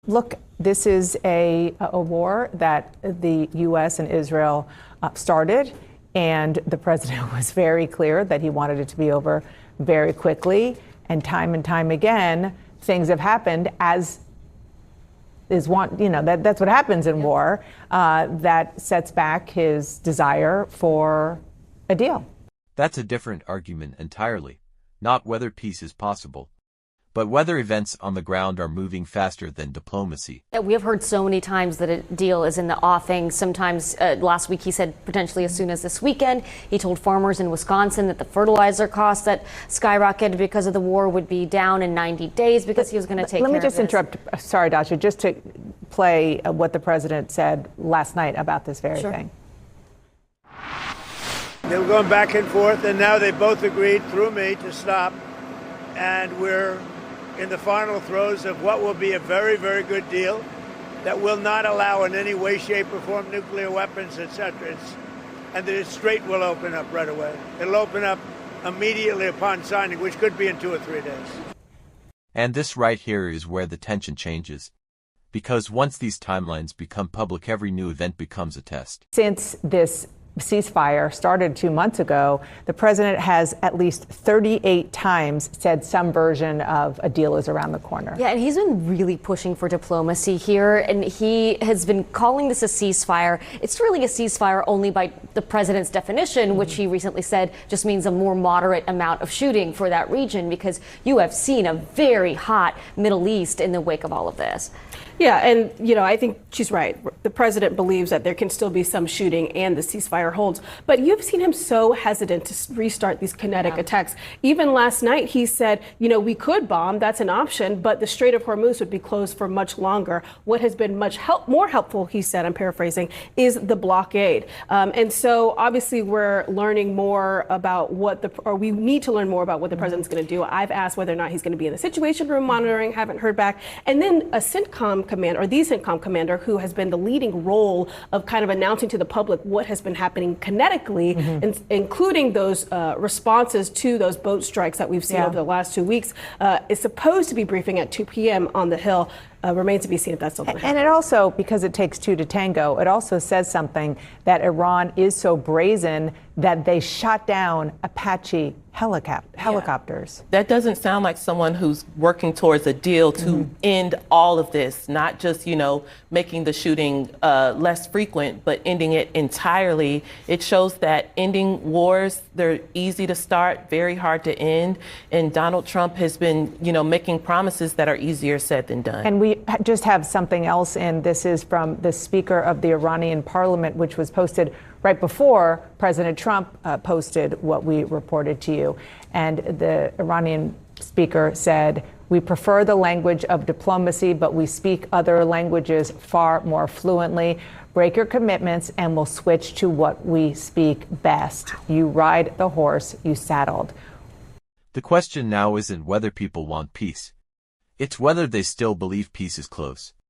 Look, this is a war that the U.S. and Israel started, and the president was very clear that he wanted it to be over very quickly. And time again, things have happened as is that's what happens in war, that sets back his desire for a deal. That's a different argument entirely. Not whether peace is possible, but whether events on the ground are moving faster than diplomacy. We have heard so many times that a deal is in the offing. Sometimes last week he said potentially as soon as this weekend. He told farmers in Wisconsin that the fertilizer costs that skyrocketed because of the war would be down in 90 days because he was going to take care of this. Let me just interrupt. Sorry, Dasha, just to play what the president said last night about this very thing. They were going back and forth, and now they both agreed through me to stop. And we're in the final throes of what will be a very, very good deal that will not allow in any way, shape, or form nuclear weapons, etc. And the strait will open up right away. It'll open up immediately upon signing, which could be in 2 or 3 days. And this right here is where the tension changes. Because once these timelines become public, every new event becomes a test. Since this ceasefire started 2 months ago, the president has at least 38 times said some version of a deal is around the corner. Yeah, and he's been really pushing for diplomacy here, and he has been calling this a ceasefire. It's really a ceasefire only by the president's definition, which he recently said just means a more moderate amount of shooting for that region, because you have seen a very hot Middle East in the wake of all of this. Yeah, and, I think she's right. The president believes that there can still be some shooting and the ceasefire holds. But you've seen him so hesitant to restart these kinetic attacks. Even last night, he said, we could bomb. That's an option. But the Strait of Hormuz would be closed for much longer. What has been much more helpful, he said, I'm paraphrasing, is the blockade. And so obviously we're learning more about we need to learn more about what the president's going to do. I've asked whether or not he's going to be in the Situation Room monitoring, haven't heard back. And then a CENTCOM commander, or the CENTCOM commander, who has been the leading role of kind of announcing to the public what has been happening kinetically, including those responses to those boat strikes that we've seen over the last 2 weeks, is supposed to be briefing at 2 p.m. on the Hill. Remains to be seen if that's still going to happen. And it also, because it takes two to tango, it also says something that Iran is so brazen that they shot down Apache helicopters. That doesn't sound like someone who's working towards a deal to end all of this, not just, making the shooting less frequent, but ending it entirely. It shows that ending wars, they're easy to start, very hard to end. And Donald Trump has been, making promises that are easier said than done. And we just have something else, and this is from the Speaker of the Iranian Parliament, which was posted right before President Trump posted what we reported to you. And the Iranian speaker said, "We prefer the language of diplomacy, but we speak other languages far more fluently. Break your commitments and we'll switch to what we speak best. You ride the horse you saddled." The question now isn't whether people want peace. It's whether they still believe peace is close.